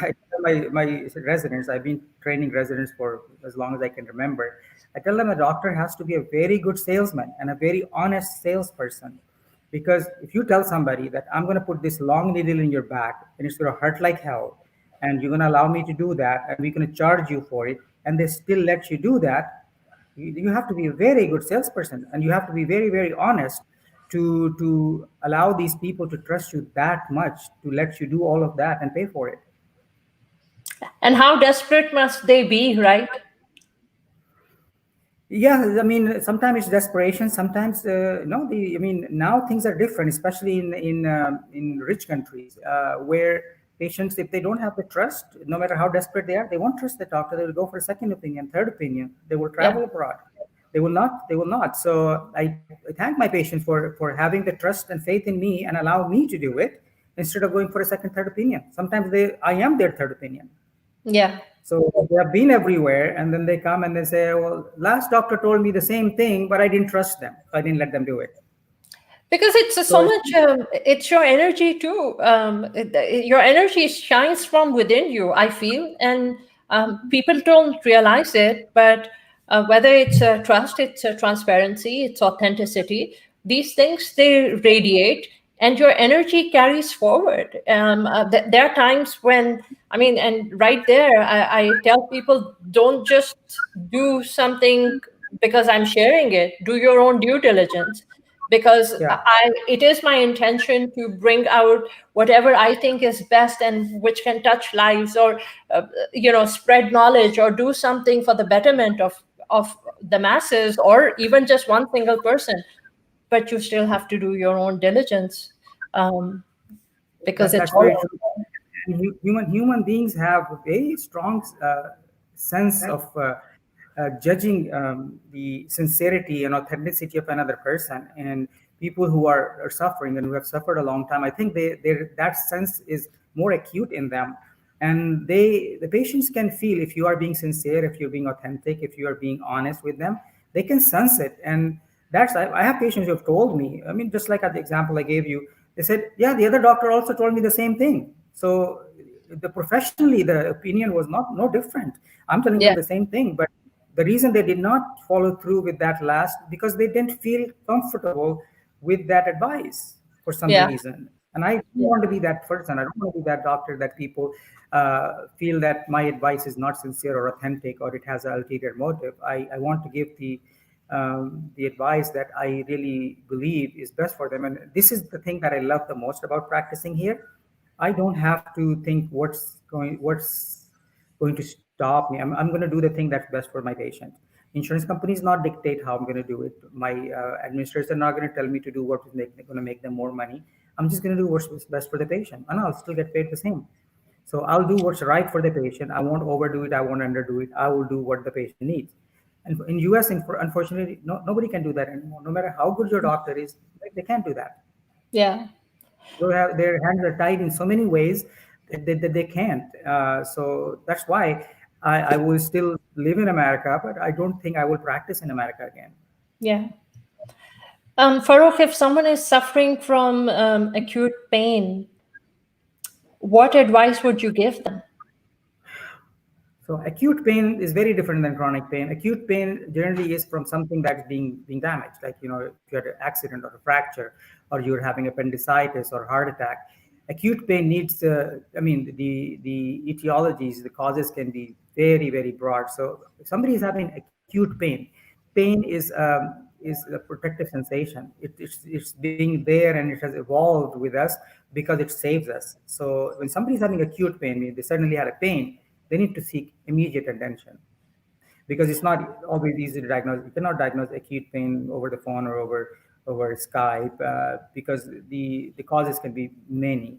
I tell my residents, I've been training residents for as long as I can remember. I tell them a doctor has to be a very good salesman and a very honest salesperson. Because if you tell somebody that I'm going to put this long needle in your back and it's going to hurt like hell, and you're going to allow me to do that, and we're going to charge you for it, and they still let you do that, you have to be a very good salesperson, and you have to be very, very honest to allow these people to trust you that much to let you do all of that and pay for it. And how desperate must they be, right? Yeah, I mean, sometimes it's desperation. Sometimes, no. I mean, now things are different, especially in rich countries, where patients, if they don't have the trust, no matter how desperate they are, they won't trust the doctor. They will go for a second opinion, third opinion. They will Yeah. travel abroad. They will not. They will not. So I thank my patients for having the trust and faith in me and allow me to do it instead of going for a second, third opinion. Sometimes I am their third opinion. Yeah. So they have been everywhere, and then they come and they say, "Well, last doctor told me the same thing, but I didn't trust them, so I didn't let them do it." Because it's So so much, it's your energy too. Your energy shines from within you, I feel. And people don't realize it, but whether it's trust, it's transparency, it's authenticity, these things, they radiate, and your energy carries forward. There are times when, I mean, and right there, I tell people, don't just do something because I'm sharing it. Do your own due diligence, because yeah, it is my intention to bring out whatever I think is best and which can touch lives, or spread knowledge, or do something for the betterment of the masses, or even just one single person. But you still have to do your own diligence, um, because it's that's very all. true. And human beings have a very strong sense of judging the sincerity and authenticity of another person. And people who are suffering and who have suffered a long time, I think that sense is more acute in them. And the patients can feel if you are being sincere, if you're being authentic, if you are being honest with them, they can sense it. And I have patients who have told me, I mean, just like at the example I gave you, they said, yeah, the other doctor also told me the same thing. So the professionally, the opinion was not no different. I'm telling them Yeah. the same thing, but the reason they did not follow through with that last, because they didn't feel comfortable with that advice for some Yeah. reason. And I don't Yeah. want to be that person. I don't want to be that doctor that people feel that my advice is not sincere or authentic, or it has an ulterior motive. I want to give the advice that I really believe is best for them. And this is the thing that I love the most about practicing here. I don't have to think what's going to stop me. I'm going to do the thing that's best for my patient. Insurance companies not dictate how I'm going to do it. My administrators are not going to tell me to do what is going to make them more money. I'm just going to do what's best for the patient, and I'll still get paid the same. So I'll do what's right for the patient. I won't overdo it. I won't underdo it. I will do what the patient needs. And in US, unfortunately, nobody can do that anymore. No matter how good your doctor is, they can't do that. Yeah. their hands are tied in so many ways that they can't. So that's why I will still live in America, but I don't think I will practice in America again. Yeah. Farrukh, if someone is suffering from acute pain, what advice would you give them? So acute pain is very different than chronic pain. Acute pain generally is from something that's being damaged, like if you had an accident or a fracture, or you're having appendicitis or heart attack. Acute pain needs, the etiologies, the causes can be very broad. So if somebody is having acute pain is a protective sensation. It's being there and it has evolved with us because it saves us. So when somebody's having acute pain, they suddenly had a pain, they need to seek immediate attention because it's not always easy to diagnose. You cannot diagnose acute pain over the phone or over Skype because the causes can be many.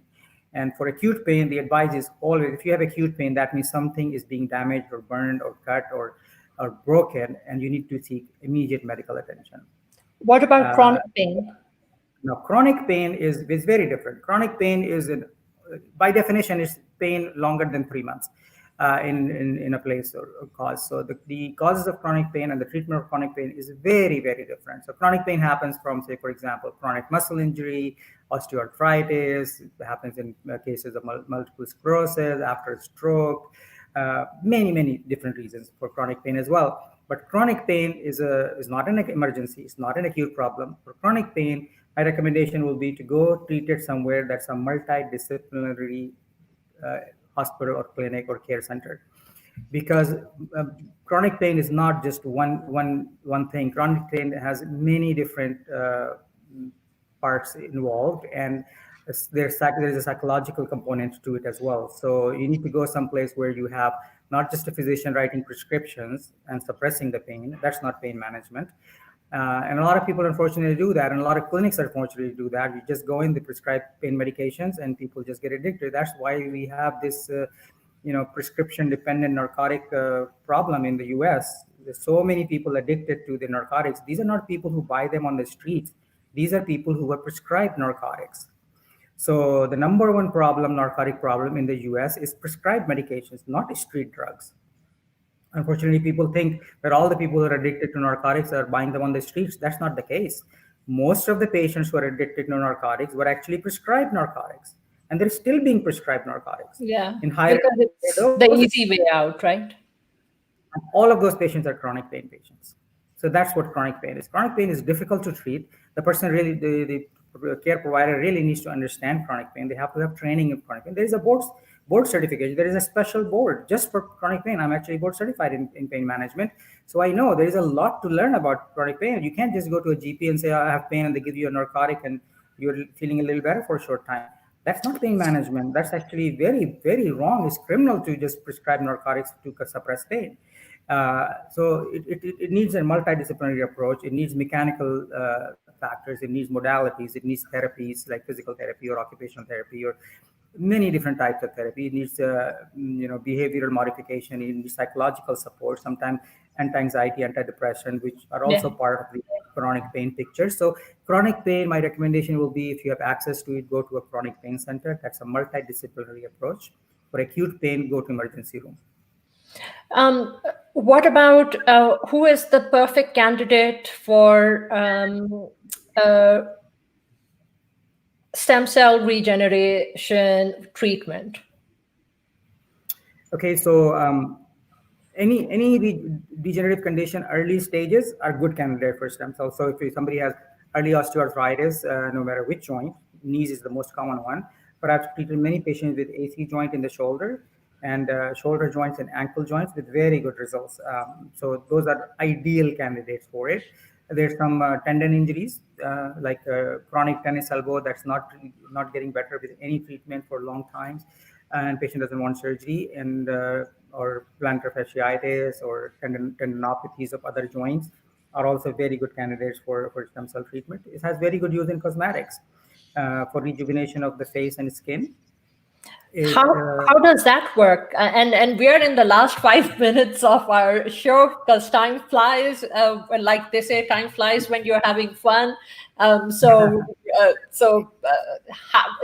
And for acute pain, the advice is always, if you have acute pain, that means something is being damaged or burned or cut or broken, and you need to seek immediate medical attention. What about Uh, chronic pain? Now, chronic pain is very different. Chronic pain is, by definition, is pain longer than 3 months in a place or cause. So the causes of chronic pain and the treatment of chronic pain is very different. So chronic pain happens from, say, for example, chronic muscle injury, osteoarthritis. It happens in cases of multiple sclerosis, after a stroke, many different reasons for chronic pain as well. But chronic pain is not an emergency. It's not an acute problem. For chronic pain, my recommendation will be to go treat it somewhere that's a multidisciplinary uh, hospital or clinic or care center, because chronic pain is not just one thing. Chronic pain has many different parts involved, and there is a psychological component to it as well. So you need to go someplace where you have not just a physician writing prescriptions and suppressing the pain. That's not pain management. And a lot of people unfortunately do that, and a lot of clinics unfortunately do that. You just go in, they prescribe pain medications, and people just get addicted. That's why we have this, prescription dependent narcotic problem in the U.S. There's so many people addicted to the narcotics. These are not people who buy them on the streets. These are people who are prescribed narcotics. So the number one problem, narcotic problem in the U.S. is prescribed medications, not street drugs. Unfortunately, people think that all the people who are addicted to narcotics are buying them on the streets. That's not the case. Most of the patients who are addicted to narcotics were actually prescribed narcotics, and they're still being prescribed narcotics Yeah, in higher because it's the doses. easy way out, right? And all of those patients are chronic pain patients. So that's what chronic pain is. Chronic pain is difficult to treat. The person really, the care provider really needs to understand chronic pain. They have to have training in chronic pain. There is a board certification. There is a special board just for chronic pain. I'm actually board certified in pain management. So I know there is a lot to learn about chronic pain. You can't just go to a GP and say, "Oh, I have pain," and they give you a narcotic and you're feeling a little better for a short time. That's not pain management. That's actually very wrong. It's criminal to just prescribe narcotics to suppress pain. So it needs a multidisciplinary approach. It needs mechanical factors. It needs modalities. It needs therapies like physical therapy or occupational therapy or many different types of therapy. It needs behavioral modification. It needs psychological support. Sometimes anti-anxiety, antidepressant, which are Yeah. also part of the chronic pain picture. So chronic pain, my recommendation will be, if you have access to it, go to a chronic pain center. That's a multidisciplinary approach. For acute pain, go to emergency room. What about who is the perfect candidate for uh, stem cell regeneration treatment? Okay, so any degenerative condition, early stages are good candidate for stem cells. So if somebody has early osteoarthritis, no matter which joint, knees is the most common one, but I've treated many patients with AC joint in the shoulder and shoulder joints and ankle joints with very good results. So those are ideal candidates for it. There's some tendon injuries like chronic tennis elbow that's not getting better with any treatment for long times, and patient doesn't want surgery, and or plantar fasciitis or tendinopathies of other joints are also very good candidates for stem cell treatment. It has very good use in cosmetics for rejuvenation of the face and skin. It, How does that work? And we're in the last 5 minutes of our show because time flies. Like they say, time flies when you're having fun. So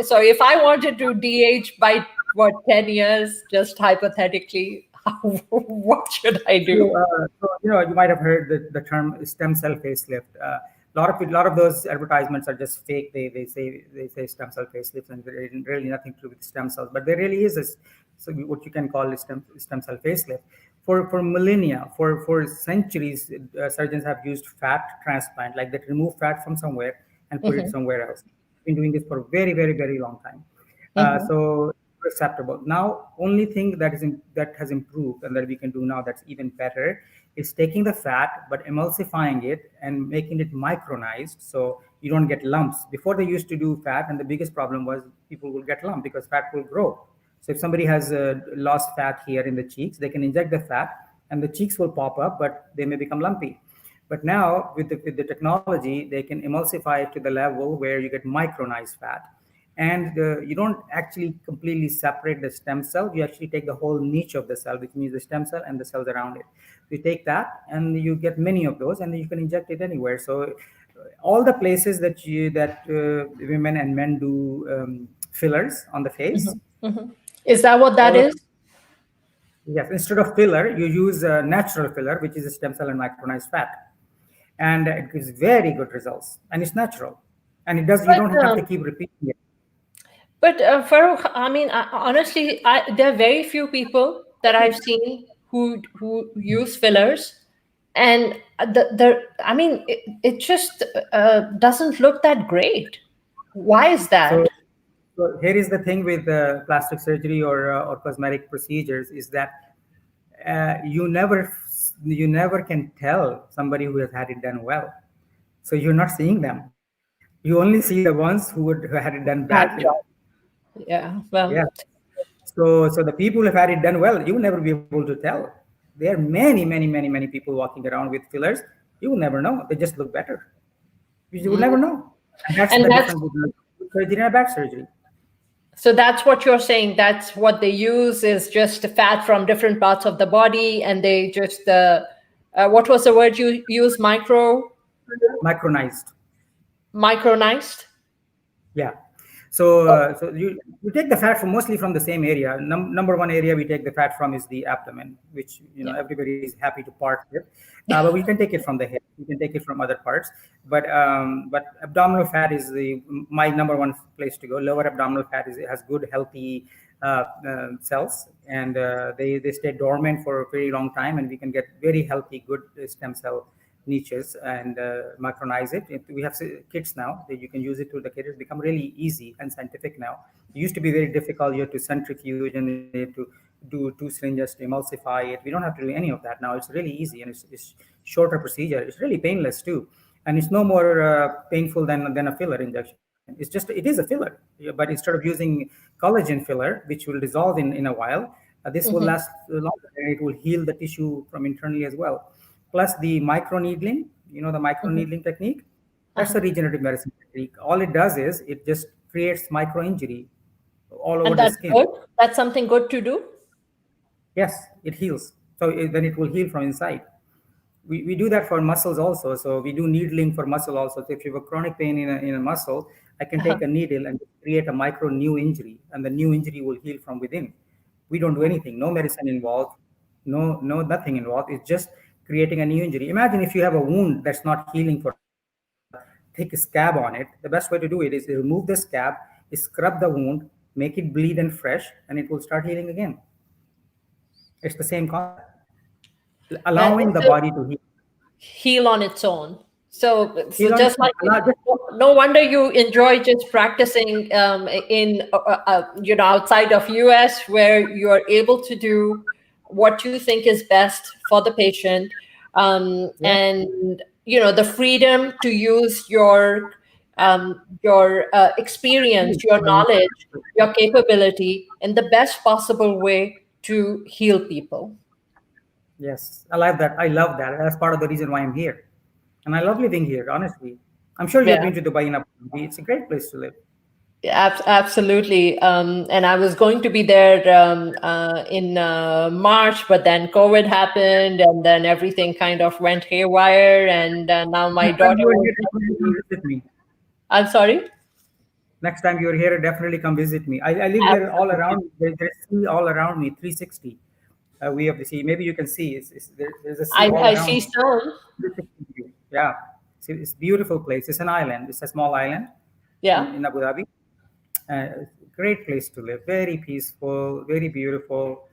if I wanted to DH by what 10 years, just hypothetically, what should I do? you might have heard the term stem cell facelift. A lot of those advertisements are just fake. They say stem cell facelifts, and there isn't really nothing to do with stem cells. But there really is this, so what you can call a stem cell facelift. For millennia, for centuries, surgeons have used fat transplant, like they remove fat from somewhere and put it Mhm, somewhere else. Been doing this for a very, very, very long time. mhm, So acceptable. Now, only thing that has improved and that we can do now that's even better is taking the fat but emulsifying it and making it micronized so you don't get lumps. Before they used to do fat, and the biggest problem was people will get lump because fat will grow. So if somebody has lost fat here in the cheeks, they can inject the fat and the cheeks will pop up, but they may become lumpy. But now with the technology, they can emulsify it to the level where you get micronized fat, and you don't actually completely separate the stem cell. You actually take the whole niche of the cell, which means the stem cell and the cells around it. You take that and you get many of those, and then you can inject it anywhere. So all the places that women and men do fillers on the face, mhm, mhm. Is that what that all of is? yes, instead of filler, you use a natural filler, which is a stem cell and micronized fat, and it gives very good results, and it's natural, and it does. You But don't have to keep repeating it. Farrukh, I mean, honestly, there are very few people that I've seen who use fillers, and I mean, it just doesn't look that great. Why is So, that? so here is the thing with plastic surgery or cosmetic procedures is that you never can tell somebody who has had it done well. So you're not seeing them. You only see the ones who had it done Bad badly. job. Yeah. Yeah. Well, So the people who have had it done well, you will never be able to tell. There are many, many, many, many people walking around with fillers. You will never know. They just look better. You will never mm. know. And that's And the that's difference between surgery and back surgery. so that's what you're saying. That's what they use is just the fat from different parts of the body, and they just what was the word you used? Micronized. Micronized. Yeah. So you take the fat from mostly from the same area. Number one area we take the fat from is the abdomen, which Yeah. everybody is happy to part with. But we can take it from the hip. We can take it from other parts. But abdominal fat is my number one place to go. Lower abdominal fat has good healthy cells, and they stay dormant for a very long time, and we can get very healthy good stem cell niches and macronize it. We have kits now that you can use it to the kit. It's become really easy and scientific now. It used to be very difficult. You have to centrifuge and you have to do 2 syringes to emulsify it. We don't have to do any of that now. It's really easy, and it's shorter procedure. It's really painless too, and it's no more painful than a filler injection. It is a filler. Yeah, but instead of using collagen filler, which will dissolve in a while, this will Mhm, last longer, and it will heal the tissue from internally as well. Plus the micro needling, the micro mhm. needling technique, that's Uh-huh. a regenerative medicine technique. All it does is it just creates micro injury all over And the that's skin. good. That's something good to do. Yes, it heals. So then it will heal from inside. We do that for muscles also. So we do needling for muscle also. So if you have a chronic pain in a muscle, I can Uh-huh. take a needle and create a micro new injury, and the new injury will heal from within. We don't do anything, no medicine involved, no nothing involved. It's just creating a new injury. Imagine if you have a wound that's not healing for a while, you have a thick scab on it. The best way to do it is to remove the scab, scrub the wound, make it bleed and fresh, and it will start healing again. It's the same concept, allowing the So body to heal. heal on its own. So Heal on its just own. like no wonder you enjoy just practicing in outside of US where you are able to do what you think is best for the patient, Yeah. and the freedom to use your experience, your knowledge, your capability in the best possible way to heal people. Yes, I like that. I love that. That's part of the reason why I'm here. And I love living here, honestly. I'm sure you have Yeah. been to Dubai and Abu Dhabi. It's a great place to live. Absolutely. And I was going to be there in March, but then COVID happened, and then everything kind of went haywire. And now my Next time daughter you are was here, definitely come visit me. I'm sorry? Next time you're here, definitely come visit me. I live here all Absolutely. around. There's sea all around me, 360. We have the sea. Maybe you can see. There's a sea all I around see me. some. 360 view. Yeah. It's a beautiful place. It's an island. It's a small island Yeah. in Abu Dhabi. Great place to live. Very peaceful, very beautiful,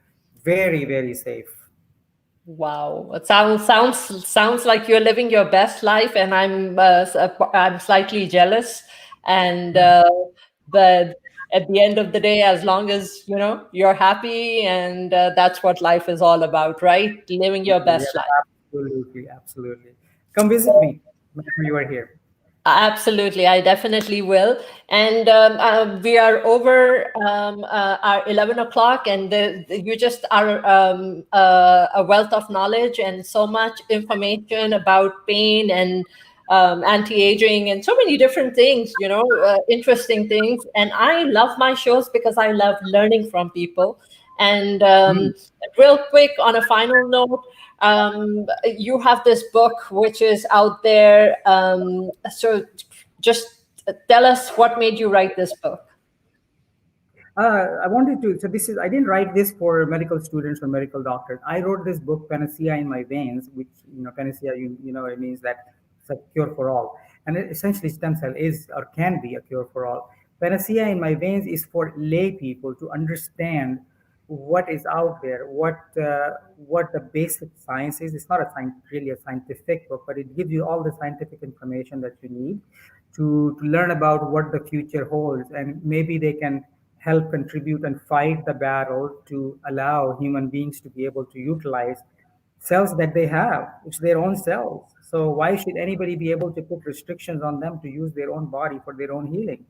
very, very safe. Wow. It sounds like you're living your best life, and I'm slightly jealous. And but at the end of the day, as long as you're happy, and that's what life is all about, right? Living your Yeah, best life. absolutely, absolutely. Come visit me whenever you are here. Absolutely, I definitely will. And we are over our 11 o'clock, and you just are a wealth of knowledge and so much information about pain and anti-aging and so many different things, interesting things. And I love my shows because I love learning from people. And Hmm. real quick, on a final note, you have this book which is out there. So just tell us what made you write this book. I wanted to. So this is. I didn't write this for medical students or medical doctors. I wrote this book, Panacea in My Veins, which Panacea. It means that it's a cure for all, and essentially, stem cell is or can be a cure for all. Panacea in My Veins is for lay people to understand what is out there, what the basic science is. It's not really a scientific book, but it gives you all the scientific information that you need to learn about what the future holds, and maybe they can help contribute and fight the battle to allow human beings to be able to utilize cells that they have. It's their own cells. So why should anybody be able to put restrictions on them to use their own body for their own healing?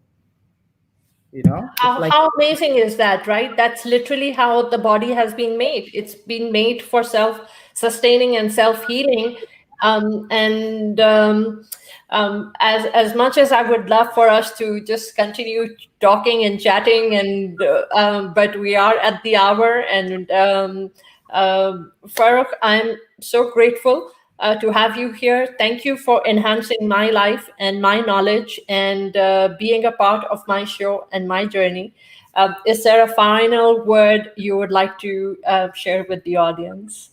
It's like How amazing is that, right? That's literally how the body has been made. It's been made for self-sustaining and self-healing. And as much as I would love for us to just continue talking and chatting, and but we are at the hour, and Farrukh, I'm so grateful to have you here. Thank you for enhancing my life and my knowledge, and being a part of my show and my journey. Is there a final word you would like to share with the audience?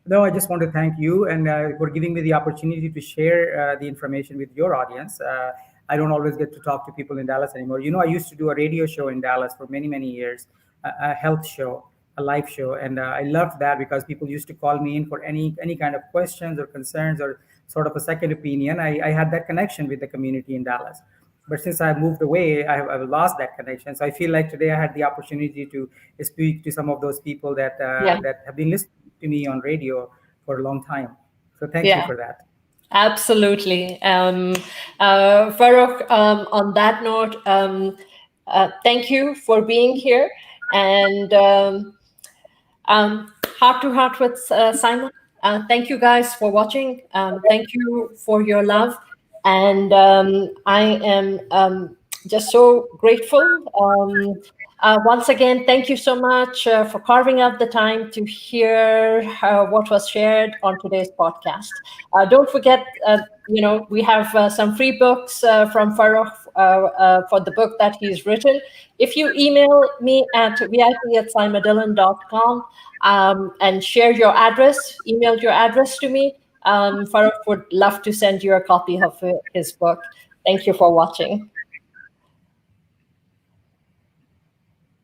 No, I just want to thank you and for giving me the opportunity to share the information with your audience. I don't always get to talk to people in Dallas anymore. I used to do a radio show in Dallas for many, many years, a health show, a live show, and I loved that because people used to call me in for any kind of questions or concerns or sort of a second opinion. I had that connection with the community in Dallas. But since I moved away, I've lost that connection. So I feel like today I had the opportunity to speak to some of those people Yeah, that have been listening to me on radio for a long time. So thank you yeah. for that. Absolutely. Farrukh, on that note, thank you for being here. And heart to heart with Simon. Thank you guys for watching. Thank you for your love. And I am just so grateful. Once again, thank you so much for carving out the time to hear what was shared on today's podcast. Don't forget, we have some free books from Farrukh for the book that he's written. If you email me at vip@simadillon.com and share your address, email your address to me, Farrukh would love to send you a copy of his book. Thank you for watching.